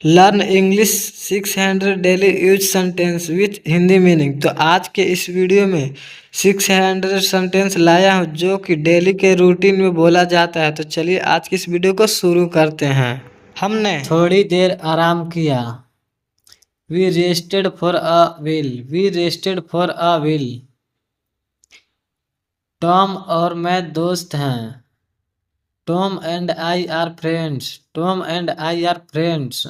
Learn English 600 daily use sentence with Hindi meaning. तो आज के इस वीडियो में 600 सेंटेंस लाया हूँ जो कि डेली के रूटीन में बोला जाता है। तो चलिए आज की इस वीडियो को शुरू करते हैं। हमने थोड़ी देर आराम किया। We rested for a while. We rested for a while. Tom और मैं दोस्त हैं। Tom and I are friends. Tom and I are friends.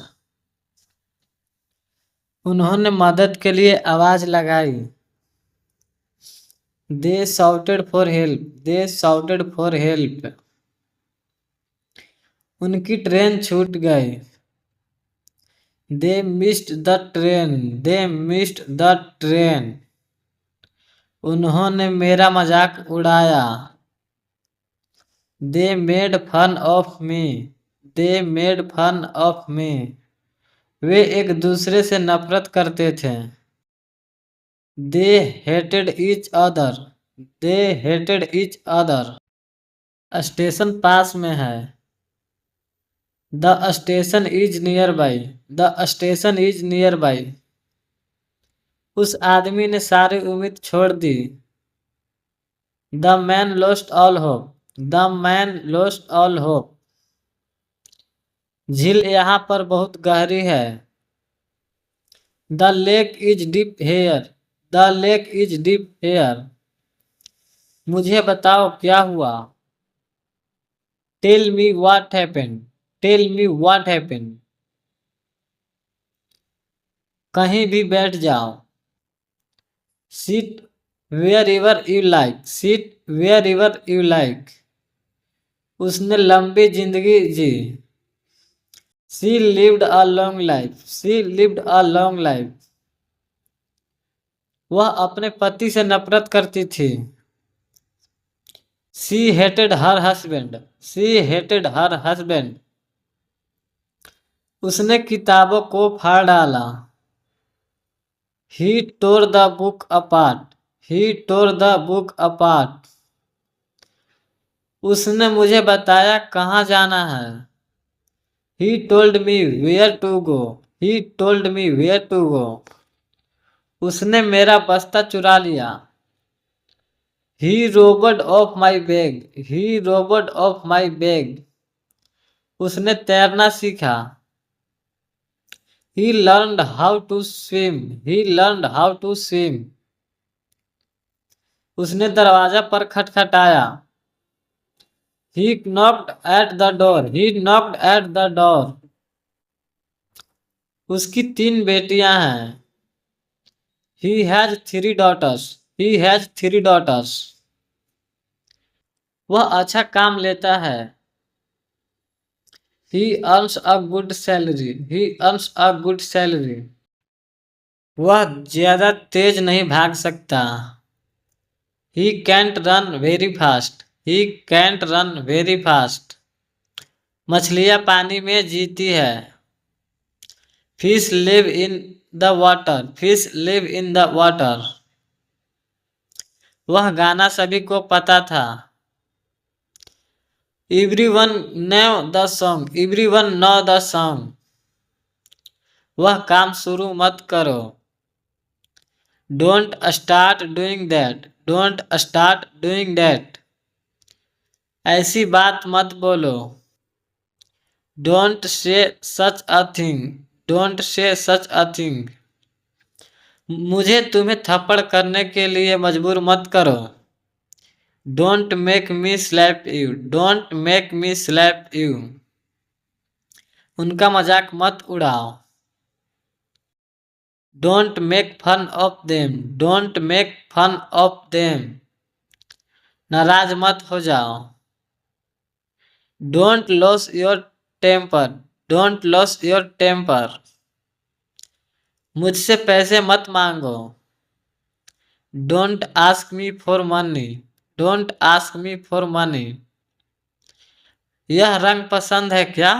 उन्होंने मदद के लिए आवाज लगाई। They shouted for help. They shouted for help. उनकी ट्रेन छूट गई। They missed the train. They missed the train. उन्होंने मेरा मजाक उड़ाया। They made fun of me. They made fun of me. वे एक दूसरे से नफरत करते थे। They hated each other. They hated each other. Station पास में है। The station is nearby. The station is nearby. उस आदमी ने सारी उम्मीद छोड़ दी। The man lost all hope. The man lost all hope. झील यहाँ पर बहुत गहरी है। The lake is deep here. The lake is deep here. मुझे बताओ क्या हुआ। Tell me what happened. Tell me what happened. कहीं भी बैठ जाओ। Sit wherever you like. Sit wherever you like. उसने लंबी जिंदगी जी। She lived a long life. She lived a long life. वह अपने पति से नफरत करती थी। She hated her husband. She hated her husband. उसने किताबों को फाड़ डाला। He tore the book apart. He tore the book apart. उसने मुझे बताया कहाँ जाना है। He told me where to go. He told me where to go. उसने मेरा बस्ता चुरा लिया। He robbed off my bag. He robbed off my bag. उसने तैरना सीखा। He learned how to swim. He learned how to swim. उसने दरवाजा पर खटखटाया। He knocked at the door. He knocked at the door. उसकी 3 बेटियां हैं। He has 3 daughters. He has 3 daughters. वह अच्छा काम लेता है। He earns a good salary. He earns a good salary. वह ज्यादा तेज नहीं भाग सकता। He can't run very fast. He can't run very fast. मछलियाँ पानी में जीती है। Fish live in the water. Fish live in the water. वह गाना सभी को पता था। Everyone knew the song. Everyone know the song. वह काम शुरू मत करो। Don't start doing that. Don't start doing that. ऐसी बात मत बोलो। Don't say such a thing. Don't say such a thing. मुझे तुम्हें थप्पड़ करने के लिए मजबूर मत करो। Don't make me slap you. Don't make me slap you. उनका मजाक मत उड़ाओ। Don't make fun of them. Don't make fun of them. नाराज मत हो जाओ। Don't lose your temper. Don't lose your temper. मुझसे पैसे मत मांगो। Don't ask me for money. Don't ask me for money. यह रंग पसंद है क्या?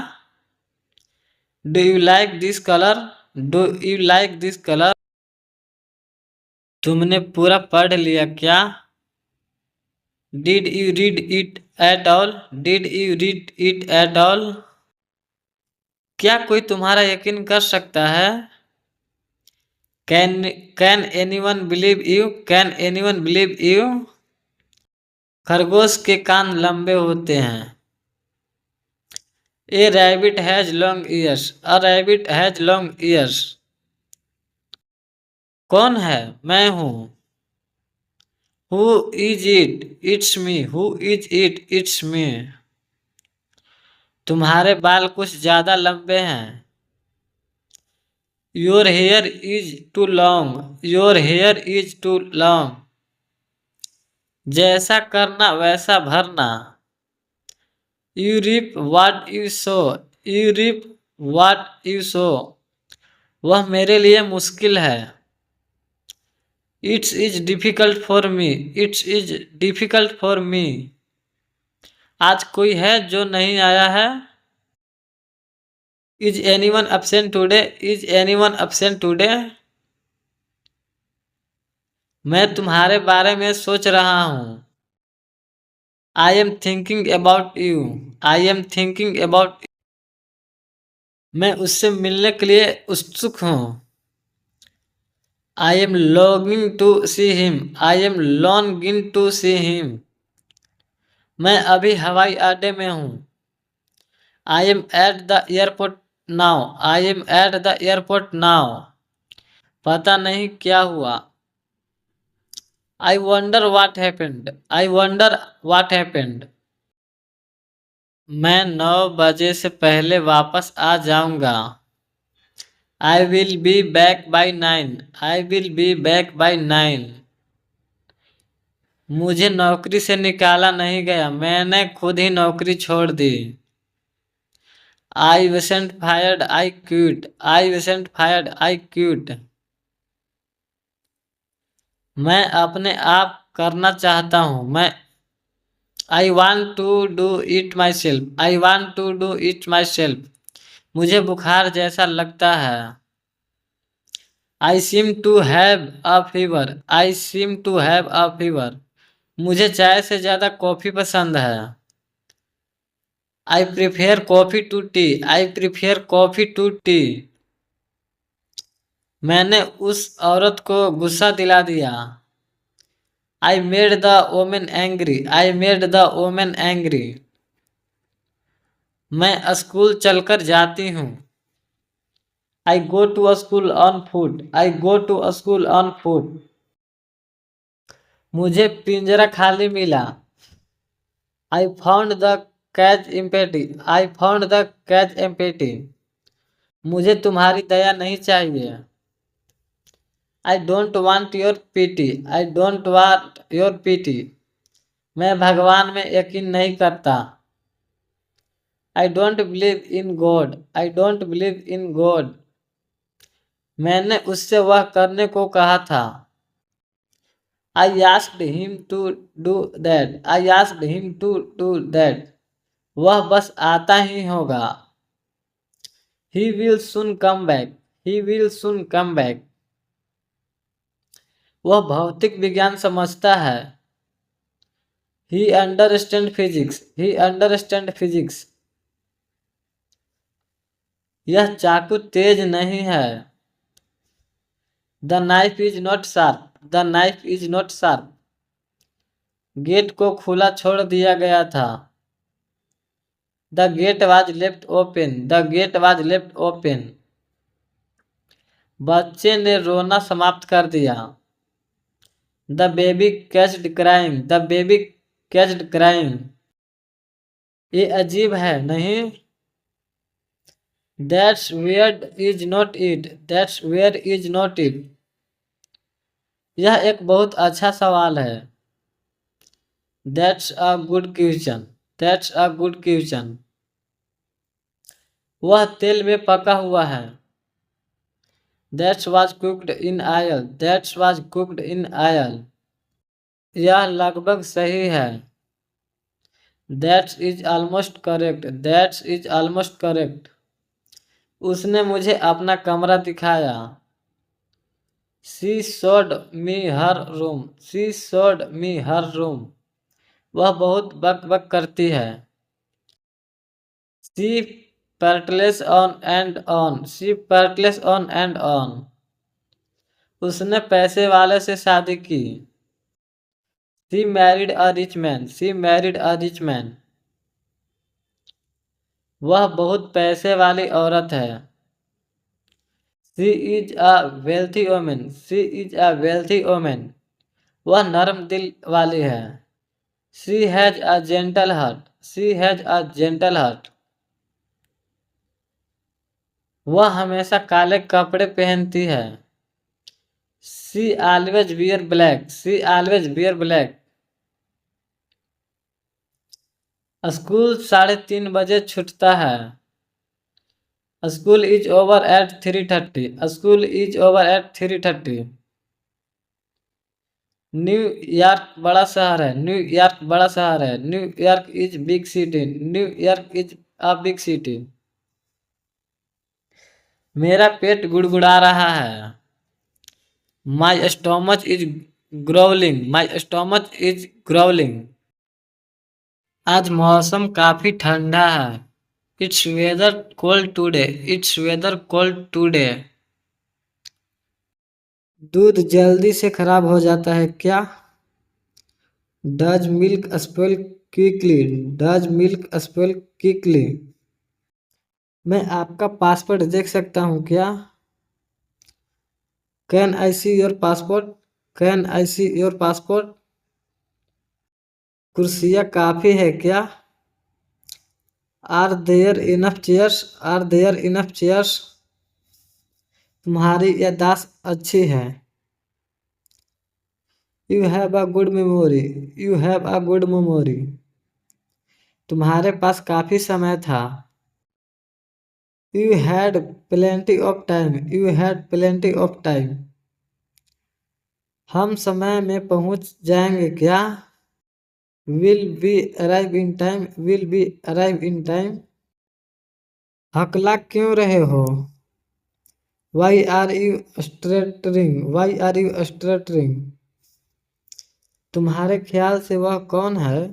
Do you like this color? Do you like this color? तुमने पूरा पढ़ लिया क्या? Did you read it at all? Did you read it at all? क्या कोई तुम्हारा यकीन कर सकता है? Can anyone believe you? Can anyone believe you? खरगोश के कान लंबे होते हैं। A rabbit has long ears. A rabbit has long ears. कौन है? मैं हूँ। Who is it? It's me. Who is it? It's me. तुम्हारे बाल कुछ ज्यादा लंबे हैं। Your hair is too long. Your hair is too long. जैसा करना वैसा भरना। You reap what you sow. You reap what you so. वह मेरे लिए मुश्किल है। It's is difficult for me. It's is difficult for me. आज कोई है जो नहीं आया है? Is anyone absent today? Is anyone absent today? मैं तुम्हारे बारे में सोच रहा हूँ। I am thinking about you. I am thinking about. मैं उससे मिलने के लिए उत्सुक हूँ। I am longing to see him. I am longing to see him. मैं अभी हवाई अड्डे में हूँ। I M at the airport now. I M at the airport now. पता नहीं क्या हुआ। I wonder what happened. I wonder what happened. मैं 9 बजे से पहले वापस आ जाऊंगा। I will be back by 9। I will be back by 9। मुझे नौकरी से निकाला नहीं गया, मैंने खुद ही नौकरी छोड़ दी। I wasn't fired, I quit. I wasn't fired, I quit. मैं अपने आप करना चाहता हूँ। मैं I want to do it myself. I want to do it myself. मुझे बुखार जैसा लगता है। I seem to have a fever. I seem to have a fever. मुझे चाय से ज्यादा कॉफी पसंद है। I prefer coffee to tea. I prefer coffee to T. मैंने उस औरत को गुस्सा दिला दिया। I made the women angry. I made the women angry. मैं स्कूल चलकर जाती हूँ। I go to school on foot. I go to school on foot. मुझे पिंजरा खाली मिला। I found the catch empty. I found the catch empty. मुझे तुम्हारी दया नहीं चाहिए। I don't want your pity. I don't want your pity. मैं भगवान में यकीन नहीं करता। आई don't believe in God. I don't believe in God. मैंने उससे वह करने को कहा था। I asked him to do that. I asked him to do that. वह बस आता ही होगा। He will soon come back. He will soon come back. वह भौतिक विज्ञान समझता है। He understand physics. He understand physics. यह चाकू तेज नहीं है। The knife is not sharp. The knife is not sharp. Gate को खुला छोड़ दिया गया था। The gate was left open. The gate was left open. बच्चे ने रोना समाप्त कर दिया। The baby catched crying. The baby catched crying. ये अजीब है नहीं? That's weird is not it. That's where is not it. यह एक बहुत अच्छा सवाल है। That's a good question. That's a good question. वह तेल में पका हुआ है। That's was cooked in oil. That's was cooked in oil. यह लगभग सही है। That's is almost correct. That's is almost correct. उसने मुझे अपना कमरा दिखाया। She showed me her room. She showed me her room. वह बहुत बक बक करती है। She prattles on and on, she prattles on and on. उसने पैसे वाले से शादी की। She married a rich man, she married a rich man. वह बहुत पैसे वाली औरत है। She is a wealthy women, she is a wealthy women. वह नरम दिल वाली है। She has a gentle heart, she has a gentle heart. वह हमेशा काले कपड़े पहनती है। She always wear black, she always wear black. School 3:30 बजे छूटता है। School is over at 3:30, school is over at 3:30। New York बड़ा शहर है, न्यूयॉर्क बड़ा शहर है। New York is big city, New York is a big city. मेरा पेट गुड़गुड़ा रहा है। My stomach is growling, my stomach is growling. आज मौसम काफी ठंडा है। It's weather cold today, it's weather cold today. दूध जल्दी से खराब हो जाता है क्या? Does milk spoil quickly, does milk spoil quickly. मैं आपका पासपोर्ट देख सकता हूँ क्या? Can I see your passport, can I see your passport. कुर्सियाँ काफ़ी है क्या? Are there enough chairs, are there enough chairs. तुम्हारी याददाश्त अच्छी है। You have a good memory, you have a good memory. तुम्हारे पास काफ़ी समय था। You had plenty of time, you had plenty of time. हम समय में पहुंच जाएंगे क्या? Will be arrive in time, will be arrive in time. हकला क्यों रहे हो? Why are you stuttering, why are you stuttering. तुम्हारे ख्याल से वह कौन है?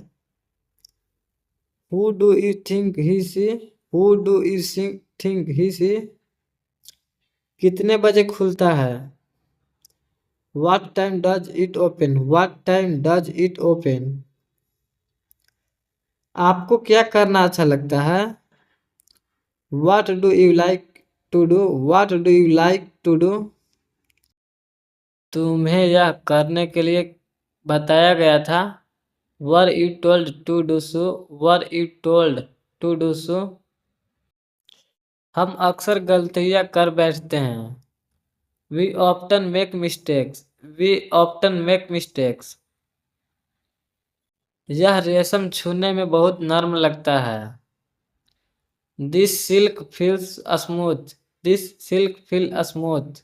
Who do you think he C, who do you think he see. कितने बजे खुलता है? What time does it open, what time does it open. आपको क्या करना अच्छा लगता है? What do you like to do, what do you like to do. तुम्हें यह करने के लिए बताया गया था। Were you told to do so, were you told to do so. हम अक्सर गलतियाँ कर बैठते हैं। We often make mistakes, we often make mistakes. यह रेशम छूने में बहुत नर्म लगता है। This silk feels smooth, this silk feel smooth.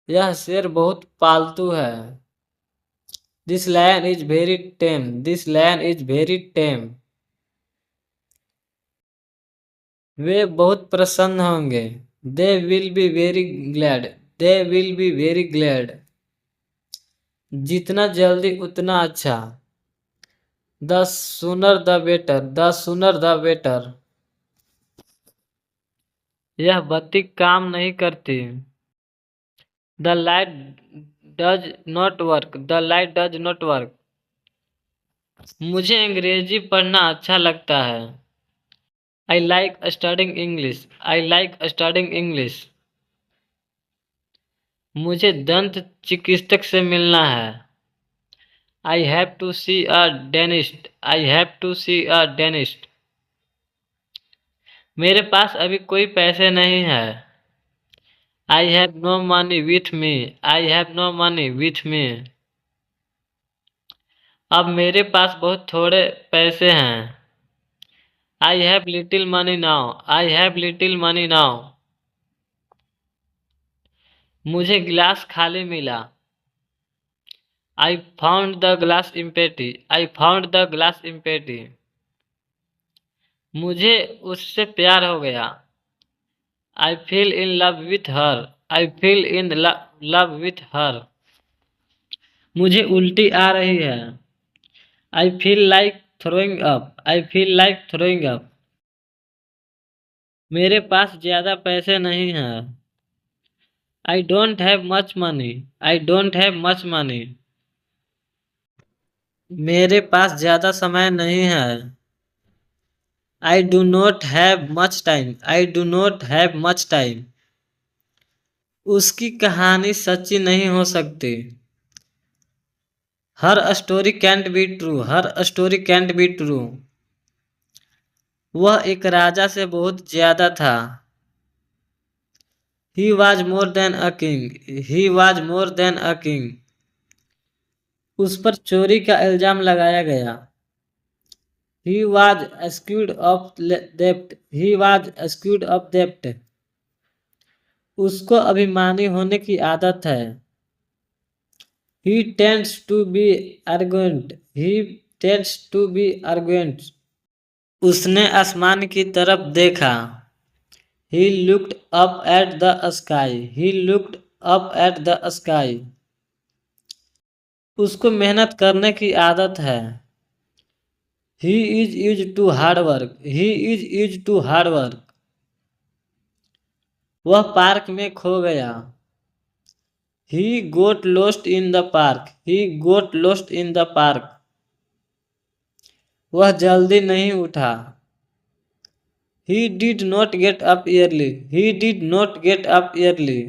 यह शेर बहुत पालतू है। This lion is very tame, this lion is very tame. वे बहुत प्रसन्न होंगे। They will be very glad, they will be very glad. जितना जल्दी उतना अच्छा। The sooner the better, the sooner the better. यह बत्ती काम नहीं करती। The light does not work, the light does not work. मुझे अंग्रेजी पढ़ना अच्छा लगता है। I like studying English, I like studying English. मुझे दंत चिकित्सक से मिलना है। I have to see a dentist, I have to see a dentist. मेरे पास अभी कोई पैसे नहीं है। I have no money with me, I have no money with me. अब मेरे पास बहुत थोड़े पैसे हैं। I have little money now, I have little money now. मुझे गिलास खाली मिला। I found the glass empty, I found the glass empty. मुझे उससे प्यार हो गया। I feel in love with her, I feel in love with her. मुझे उल्टी आ रही है। I feel like throwing up, I feel like throwing up. मेरे पास ज्यादा पैसे नहीं हैं। I don't have much money. I don't have much money. मेरे पास ज्यादा समय नहीं है। I do not have much time. I do not have much time. उसकी कहानी सच्ची नहीं हो सकती। हर story cantt be true. Her story cantt be true. वह एक राजा से बहुत ज्यादा था। He was more than a king. He was more than a king. उस पर चोरी का इल्जाम लगाया गया। He was accused of dept. He was accused of डेप्ट। उसको अभिमानी होने की आदत है। ही tends to be arrogant। He tends to be arrogant। उसने आसमान की तरफ देखा। He looked up at the sky. He looked up at the sky. उसको मेहनत करने की आदत है। He is used to hard work. He is used to hard work. वह पार्क में खो गया। He got lost in the park. He got lost in the park. वह जल्दी नहीं उठा। He did not get up early. He did not get up early.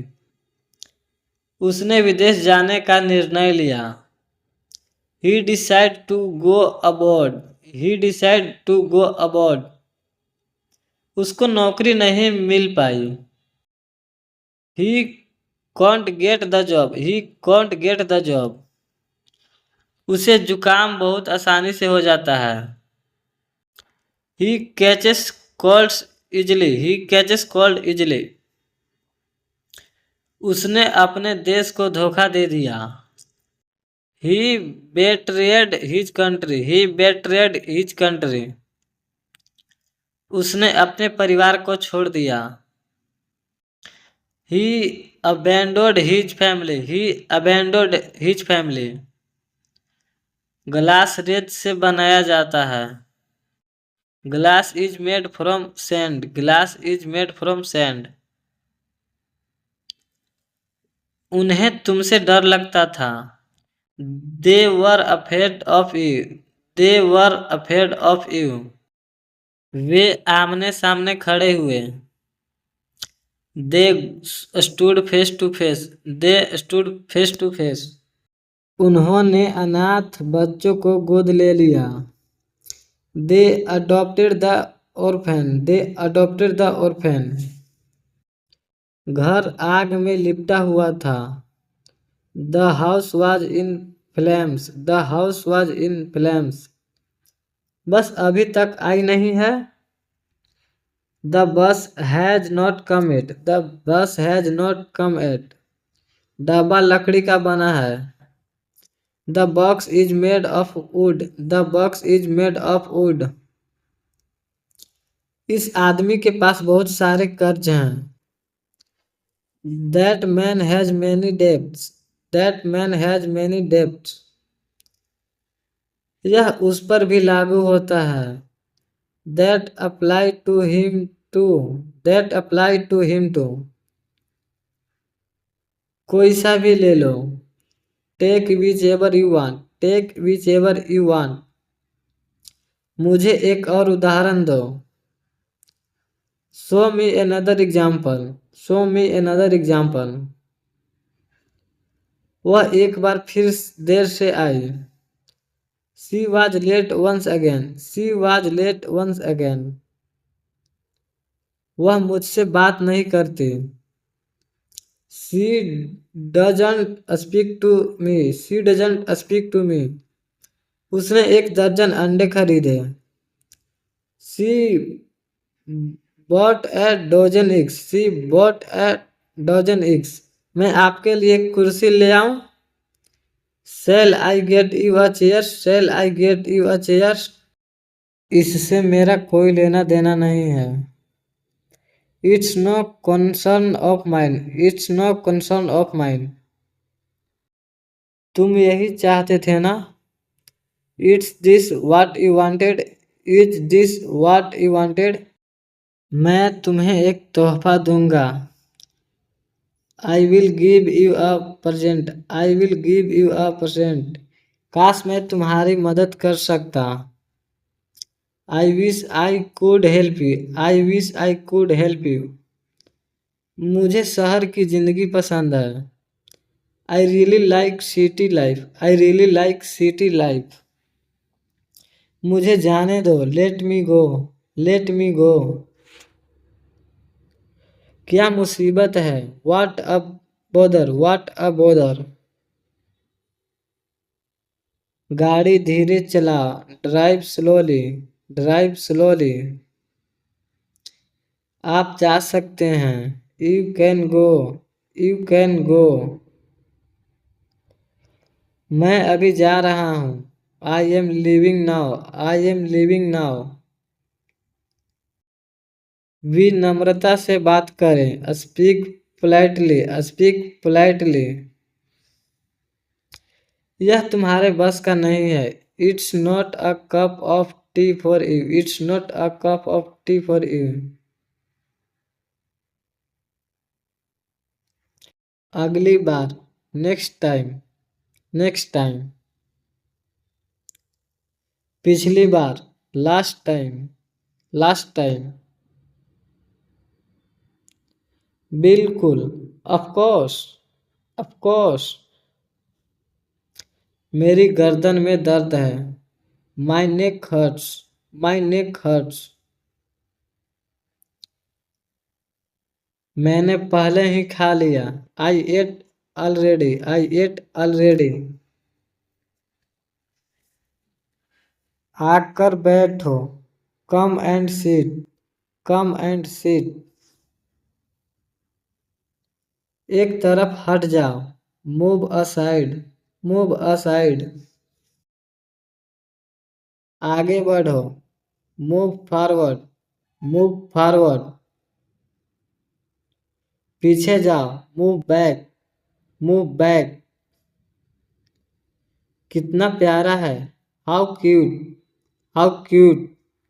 उसने विदेश जाने का निर्णय लिया। He decided to go abroad. He decided to go abroad. उसको नौकरी नहीं मिल पाई। He can't get the job. He can't get the job. उसे जुकाम बहुत आसानी से हो जाता है। He catches colds easily. He catches cold easily. उसने अपने देश को धोखा दे दिया। He betrayed his country. He betrayed his country. उसने अपने परिवार को छोड़ दिया। He abandoned his family. He abandoned his family. Glass रेत से बनाया जाता है। Glass is made from sand. Glass is made from sand. उन्हें तुमसे डर लगता था। They were afraid of you. They were afraid of you. वे आमने सामने खड़े हुए। They stood face to face. They stood face to face. उन्होंने अनाथ बच्चों को गोद ले लिया। They adopted the orphan. They adopted the orphan. घर आग में लिपटा हुआ था। The house was in flames. The house was in flames. Bus अभी तक आई नहीं है। The bus has not come yet. The bus has not come yet. डब्बा लकड़ी का बना है। The box is made of wood. The box is made of wood. इस आदमी के पास बहुत सारे कर्ज हैं। That man has many debts. That man has many debts. यह उस पर भी लागू होता है। That apply to him too. That apply to him too. कोई सा भी ले लो। Take whichever you want. Take whichever you want. मुझे एक और उदाहरण दो। Show me another example. Show me another example. वह एक बार फिर देर से आई। She was late once again. She was late once again. वह मुझसे बात नहीं करती। She doesn't speak to me. She doesn't speak to मी। उसने एक दर्जन अंडे खरीदे। She bought a dozen eggs. She bought a dozen eggs. मैं आपके लिए एक कुर्सी ले आऊं। Shall I get you a chair? Shall I get you a chair? इससे मेरा कोई लेना देना नहीं है। It's no concern of mine. It's no concern of mine. तुम यही चाहते थे ना? Is this what you wanted? Is this what you wanted? मैं तुम्हें एक तोहफा दूंगा। I will give you a present. I will give you a present. काश मैं तुम्हारी मदद कर सकता। I wish I could help you. I wish I could help you. मुझे शहर की जिंदगी पसंद है। I really like city life. I really like city life. मुझे जाने दो। लेट मी गो। लेट मी गो। क्या मुसीबत है। What a bother. What a bother. गाड़ी धीरे चला। Drive slowly. Drive slowly. आप जा सकते हैं। You can go. You can go. मैं अभी जा रहा हूँ। I am leaving now. I am leaving now. विनम्रता से बात करें। Speak politely. Speak politely. यह तुम्हारे बस का नहीं है। It's not a cup of tea for you. It's not a cup of tea for you. अगली बार। Next time. Next time. पिछली बार। Last time. Last time. बिल्कुल। Of course. Of course. मेरी गर्दन में दर्द है। माई नेक हर्ट्स। माई नेक हर्ट्स। मैंने पहले ही खा लिया। आई एट ऑलरेडी। आई एट ऑलरेडी। आकर बैठो। Come and seat. Come and seat. एक तरफ हट जाओ। Move aside. Move aside. आगे बढ़ो। Move forward. Move forward. पीछे जाओ। Move back. Move back. कितना प्यारा है। How cute. How cute.